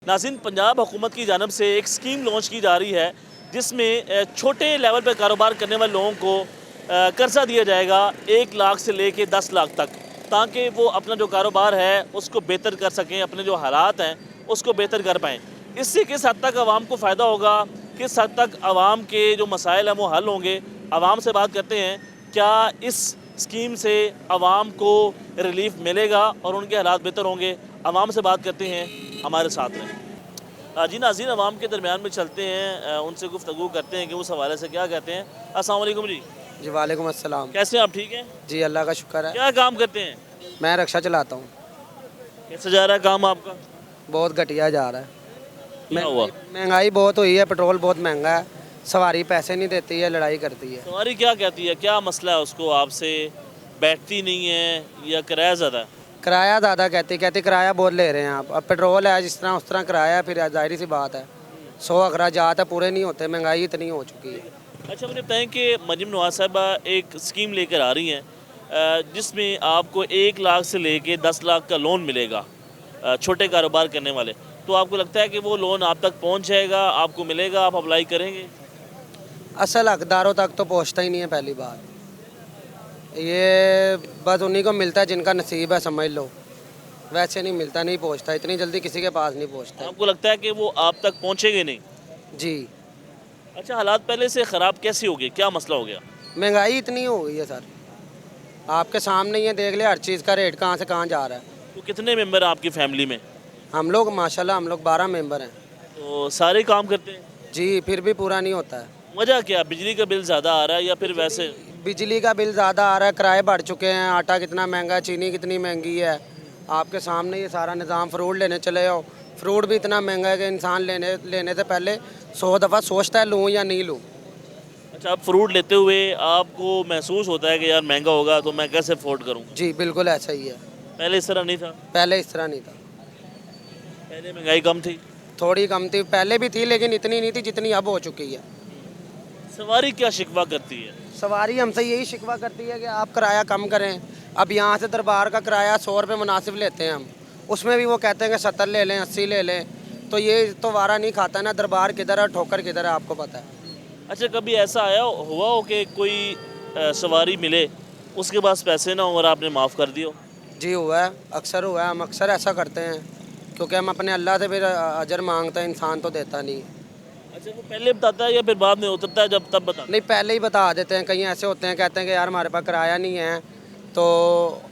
नाज़रीन, पंजाब हुकूमत की जानब से एक स्कीम लॉन्च की जा रही है जिसमें छोटे लेवल पर कारोबार करने वाले लोगों को कर्जा दिया जाएगा 1 लाख से लेके 10 लाख तक, ताकि वो अपना जो कारोबार है उसको बेहतर कर सकें, अपने जो हालात हैं उसको बेहतर कर पाएँ। इससे किस हद तक आवाम को फ़ायदा होगा, किस हद तक आवाम के जो मसाइल हैं वो हल होंगे, आवाम से बात करते हैं। क्या इस स्कीम से आवाम को रिलीफ मिलेगा और उनके हालात बेहतर होंगे? आवाम से बात करते हैं, हमारे साथ रहें। जी नाज़रीन, आवाम के दरमियान में चलते हैं, उनसे गुफ्तगू करते हैं कि उस हवाले से क्या कहते हैं। अस्सलाम वालेकुम जी। जी वालेकुम अस्सलाम। कैसे हैं आप? ठीक हैं? जी अल्लाह का शुक्र है। क्या काम करते हैं? मैं रिक्शा चलाता हूँ। कैसे जा रहा है काम आपका? बहुत घटिया जा रहा है। क्या हुआ? महंगाई बहुत हुई है, पेट्रोल बहुत महंगा है, सवारी पैसे नहीं देती है, लड़ाई करती है। सवारी क्या कहती है, क्या मसला है उसको? आपसे बैठती नहीं है या किराया ज़्यादा है? किराया ज़्यादा कहती किराया बहुत ले रहे हैं आप। अब पेट्रोल है जिस तरह उस तरह किराया है, फिर जाहिर सी बात है 100 अखराजात है पूरे नहीं होते, महंगाई इतनी हो चुकी है। अच्छा, मुझे बताएं कि मरियम नवाज साहबा एक स्कीम लेकर आ रही हैं जिसमें आपको 1 लाख से लेके 10 लाख का लोन मिलेगा छोटे कारोबार करने वाले। तो आपको लगता है कि वो लोन आप तक पहुंच जाएगा, आपको मिलेगा, आप अप्लाई करेंगे? असल हकदारों तक तो पहुँचता ही नहीं है। पहली बात ये बस उन्हीं को मिलता है जिनका नसीब है, समझ लो। वैसे नहीं मिलता, नहीं पहुँचता, इतनी जल्दी किसी के पास नहीं पहुँचता। आपको लगता है कि वो आप तक पहुंचेंगे नहीं? जी। अच्छा, हालात पहले से ख़राब कैसे हो गए, क्या मसला हो गया? महंगाई इतनी हो गई है सर, आपके सामने ये देख ले, हर चीज़ का रेट कहाँ से कहाँ जा रहा है। तो कितने मेंबर हैं आपकी फैमिली में? हम लोग माशाल्लाह हम लोग 12 मेंबर हैं। तो सारे काम करते हैं? जी, फिर भी पूरा नहीं होता है। वजह क्या? बिजली का बिल ज़्यादा आ रहा है या फिर वैसे? बिजली का बिल ज़्यादा आ रहा है, किराए बढ़ चुके हैं, आटा कितना महंगा है, चीनी कितनी महंगी है, आपके सामने ये सारा निज़ाम। फ्रूट लेने चले जाओ, फ्रूट भी इतना महंगा है कि इंसान लेने से पहले 100 दफ़ा सोचता है लूँ या नहीं लूँ। अच्छा, आप फ्रूट लेते हुए आपको महसूस होता है कि यार महंगा होगा तो मैं कैसे अफोर्ड करूँ? जी बिल्कुल ऐसा ही है। पहले इस तरह नहीं था? पहले इस तरह नहीं था, पहले महंगाई कम थी? थोड़ी कम थी, पहले भी थी लेकिन इतनी नहीं थी जितनी अब हो चुकी है। सवारी क्या शिकवा करती है? सवारी हमसे यही शिकवा करती है कि आप किराया कम करें। अब यहाँ से दरबार का किराया 100 रुपये मुनासिब लेते हैं हम, उसमें भी वो कहते हैं कि 70 ले लें, 80 ले लें। तो ये तो वारा नहीं खाता ना, दरबार किधर है, ठोकर किधर है, आपको पता है। अच्छा, कभी ऐसा आया हुआ हो कि कोई सवारी मिले, उसके पास पैसे ना हो और आपने माफ़ कर दियो? जी हुआ है, अक्सर हुआ है, हम अक्सर ऐसा करते हैं क्योंकि हम अपने अल्लाह से फिर अजर मांगते हैं, इंसान तो देता नहीं है। अच्छा, वो पहले बताता है या फिर बाद में उतरता है जब तब बताता है? नहीं, पहले ही बता देते हैं। कहीं ऐसे होते हैं कहते हैं कि यार हमारे पास किराया नहीं है तो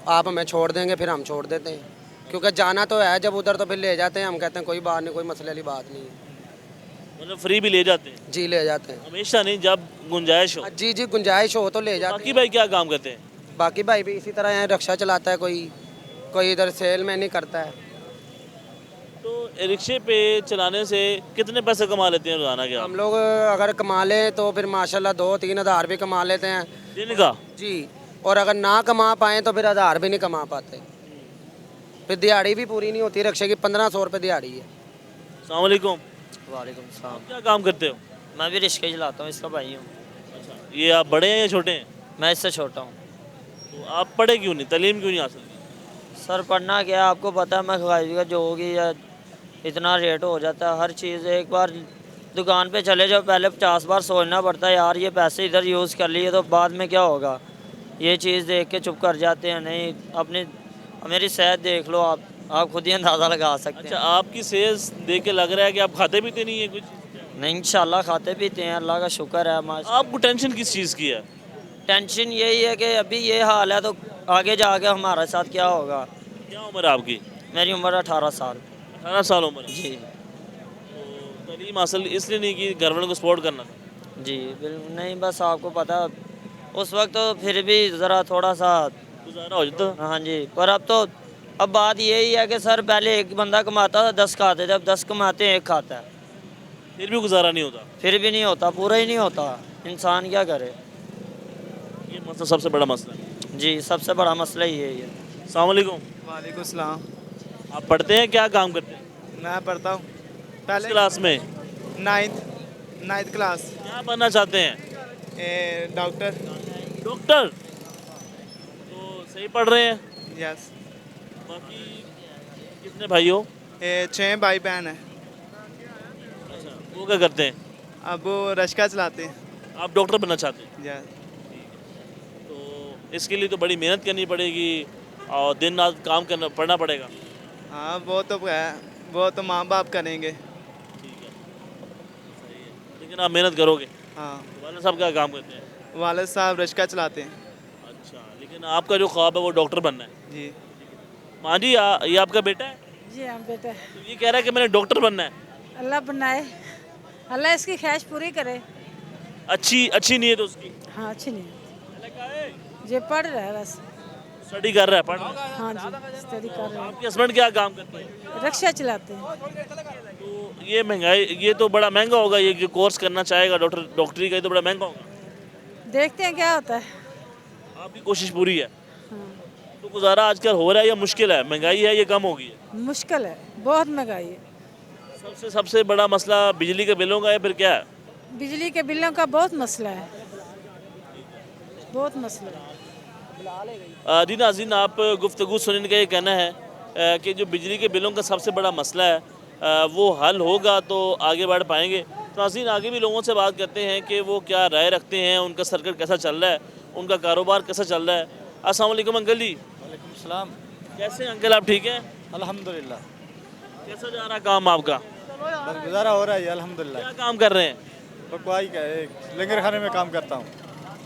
आप हमें छोड़ देंगे, फिर हम छोड़ देते हैं क्योंकि जाना तो है जब उधर, तो फिर ले जाते हैं। हम कहते हैं कोई बात नहीं, कोई मसले वाली बात नहीं है। मतलब फ्री भी ले जाते हैं? जी ले जाते हैं। हमेशा नहीं, जब गुंजाइश हो? जी जी, गुंजाइश हो तो ले जाते बाकी हैं। भाई क्या काम करते हैं? बाकी भाई भी इसी तरह यहाँ रिक्शा चलाता है, कोई इधर सेल में नहीं करता है। तो रिक्शे पे चलाने से कितने पैसे कमा लेते हैं रोजाना के आप? हम लोग अगर कमा लें तो फिर माशाल्लाह 2-3 हज़ार भी कमा लेते हैं दिन का? जी। और अगर ना कमा पाएँ तो फिर 1000 भी नहीं कमा पाते। फिर दिहाड़ी भी पूरी नहीं होती, रिक्शे की 1500 रुपये दिहाड़ी है। अस्सलाम वालेकुम। वालेकुम सलाम। आप क्या काम करते हो? मैं भी रिक्शा चलाता हूँ, इसका भाई हूँ। अच्छा, ये आप बड़े हैं या छोटे हैं? मैं इससे छोटा हूँ। तो आप पढ़े क्यों नहीं, तालीम क्यों नहीं हासिल की? सर पढ़ना क्या है, आपको पता है महंगाई का जो होगी या इतना रेट हो जाता है हर चीज़। एक बार दुकान पे चले जाओ, पहले 50 बार सोचना पड़ता है यार ये पैसे इधर यूज़ कर लिए तो बाद में क्या होगा। ये चीज़ देख के चुप कर जाते हैं। नहीं, अपनी मेरी सेहत देख लो, आप खुद ही अंदाज़ा लगा सकते अच्छा, हैं। आपकी सेहत देख के लग रहा है कि आप खाते पीते नहीं है कुछ? नहीं, इंशाल्लाह खाते पीते हैं, अल्लाह का शुक्र है। आपको टेंशन किस चीज़ की है? टेंशन यही है कि अभी ये हाल है तो आगे जाके हमारे साथ क्या होगा। क्या उम्र है आपकी? मेरी उम्र 18 साल। 18 साल उम्र है। जी तो तालीम हासिल इसलिए नहीं की, घर वालों को सपोर्ट करना था? जी बिल्कुल नहीं, बस आपको पता उस वक्त तो फिर भी ज़रा थोड़ा सा। गुजारा हो जाता? हाँ जी, पर अब बात यही है कि सर पहले एक बंदा कमाता था, 10 खाते थे, अब 10 कमाते हैं, एक खाता है। फिर भी गुजारा नहीं होता? फिर भी नहीं होता, पूरा ही नहीं होता, इंसान क्या करे। ये मसला सबसे बड़ा मसला है। जी, सबसे बड़ा मसला ही यही है। अस्सलाम वालेकुम। वालेकुम सलाम। आप पढ़ते हैं, क्या काम करते हैं? मैं पढ़ता हूँ किस पहले क्लास में? Ninth class. क्या बनना चाहते हैं? डॉक्टर। डॉक्टर? तो सही पढ़ रहे हैं। यस। बाकी कितने भाई हो? 6 भाई बहन है। वो क्या करते हैं? अब वो रश्का चलाते हैं। आप डॉक्टर बनना चाहते हैं, या तो इसके लिए तो बड़ी मेहनत करनी पड़ेगी और दिन रात काम करना पड़ना पड़ेगा। हाँ वो तो है, वो तो माँ बाप करेंगे। ठीक है, सही है, लेकिन आप मेहनत करोगे। हाँ वाला साहब क्या काम करते हैं? वालिद साहब रश्का चलाते हैं। अच्छा, लेकिन आपका जो ख्वाब है वो डॉक्टर बनना है। जी माँ जी, ये आपका बेटा है? जी हाँ बेटा, तो ये कह रहा है कि मैंने डॉक्टर बनना है। अल्लाह बनाए, अल्लाह इसकी ख्वाहिश पूरी करे। अच्छी नीयत उसकी। हाँ अच्छी नहीं, ये पढ़ रहा है बस। स्टडी कर रहा है, पढ़ रहा है। हाँ जी स्टडी कर रहा आपके हस्बैंड क्या काम करते हैं? है, रिक्शा चलाते हैं। तो ये महंगाई, ये तो बड़ा महंगा होगा, ये जो कोर्स करना चाहेगा डॉक्टरी का, ये तो बड़ा महंगा होगा। देखते हैं क्या होता है। आपकी कोशिश पूरी है। हाँ तो गुजारा आजकल हो रहा है या मुश्किल है? महंगाई है, ये कम हो गई है? मुश्किल है, बहुत महंगाई है। सबसे बड़ा मसला बिजली के बिलों का है, फिर क्या है? बिजली के बिलों का बहुत मसला है, बहुत मसला है। जी नाज़रीन, आप गुफ्तगू सुनने का ये कहना है कि जो बिजली के बिलों का सबसे बड़ा मसला है वो हल होगा तो आगे बढ़ पाएंगे। तो नाज़रीन, आगे भी लोगों से बात करते हैं कि वो क्या राय रखते हैं, उनका सर्कल कैसा चल रहा है, उनका कारोबार कैसा चल रहा है। अस्सलाम वालेकुम अंकल जी। वालेकुम सलाम। कैसे हैं अंकल, आप ठीक हैं? अल्हम्दुलिल्लाह, कैसा जा रहा है काम आपका? बस गुजारा हो रहा है अल्हम्दुलिल्लाह। क्या काम कर रहे हैं? बकवाई का एक लंगर खाने में काम करता हूँ।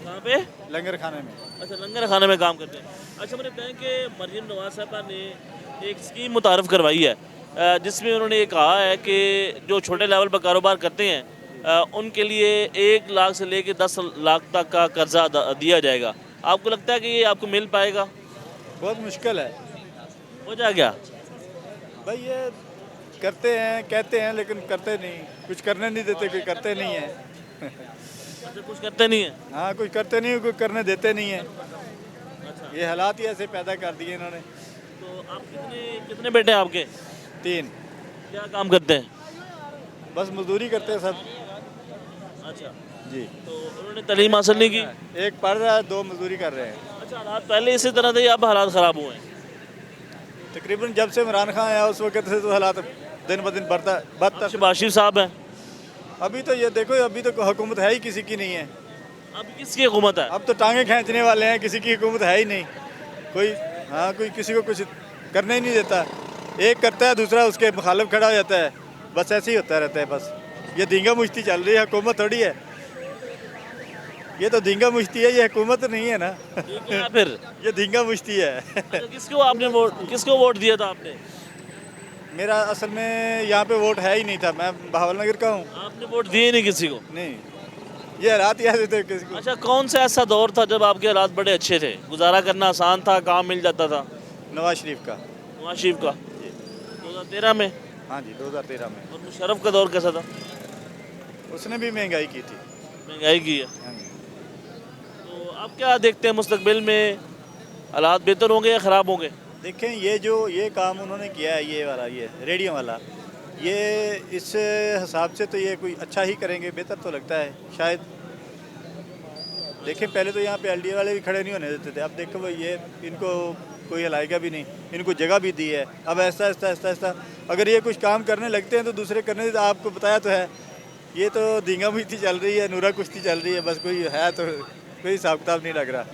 कहाँ पे? लंगर खाने में। अच्छा, लंगर खाने में काम करते हैं। अच्छा, मुझे बताएं कि मरियम नवाज साहबा ने एक स्कीम मुतारफ़ करवाई है जिसमें उन्होंने ये कहा है कि जो छोटे लेवल पर कारोबार करते हैं उनके लिए 1 लाख से लेकर 10 लाख तक का कर्जा दिया जाएगा। आपको लगता है कि ये आपको मिल पाएगा? बहुत मुश्किल है हो जाए क्या? भाई, ये करते हैं कहते हैं लेकिन करते नहीं, कुछ करने नहीं देते, कोई करते नहीं है। अच्छा, कुछ करते नहीं है। हाँ, कुछ करते नहीं, कोई करने देते नहीं है। अच्छा, ये हालात ही ऐसे पैदा कर दिए इन्होंने। तो आप कितने बेटे हैं आपके? 3। क्या काम करते हैं? बस मजदूरी करते हैं सब। अच्छा, जी, तो उन्होंने तालीम हासिल नहीं की? एक पढ़ रहा है, 2 मजदूरी कर रहे हैं। अच्छा, हालात पहले इसी तरह थे, अब हालात ख़राब हुए हैं? तकरीबन जब से इमरान खान आया उस वक्त से तो हालात दिन ब दिन बदतर। शहबाज शरीफ साहब हैं। अभी तो ये देखो, अभी तो हुकूमत है ही किसी की नहीं है। अब किसकी हुकूमत है? अब तो टांगे खींचने वाले हैं, किसी की हुकूमत है ही नहीं कोई। हाँ, कोई किसी को कुछ करने ही नहीं देता। एक करता है, दूसरा उसके मुखालिफ खड़ा हो जाता है। बस ऐसे ही होता रहता है। बस ये धींगा मुश्ती चल रही है, हुकूमत थोड़ी है। ये तो धींगा मुश्ती है, ये हुकूमत नहीं है ना। ये क्या है फिर? ये धींगा मुश्ती है। अच्छा, किसको वोट दिया था आपने? मेरा असल में यहाँ पे वोट है ही नहीं था, मैं बहावल नगर का हूँ। आपने वोट दिए नहीं किसी को? नहीं, ये हालात ही ऐसे थे किसी को। अच्छा, कौन सा ऐसा दौर था जब आपके हालात बड़े अच्छे थे, गुजारा करना आसान था, काम मिल जाता था? नवाज शरीफ का। नवाज शरीफ का 2013 में? हाँ जी, 2013 में। और मुशर्रफ का दौर कैसा था? उसने भी महंगाई की थी। महंगाई की है। हाँ जी। तो आप क्या देखते हैं, मुस्तकबिल में हालात बेहतर होंगे या ख़राब होंगे? देखें, ये काम उन्होंने किया है, ये वाला, ये रेडियो वाला, ये इस हिसाब से तो ये कोई अच्छा ही करेंगे, बेहतर तो लगता है शायद। देखें, पहले तो यहाँ पे एलडीए वाले भी खड़े नहीं होने देते थे। अब देखो भाई, ये इनको कोई हिलाएगा भी नहीं, इनको जगह भी दी है। अब ऐसा अगर ये कुछ काम करने लगते हैं तो दूसरे करने देते। आपको बताया तो है, ये तो धींगा मुश्ती चल रही है, नूरा कुश्ती चल रही है। बस कोई है तो कोई हिसाब किताब नहीं लग रहा।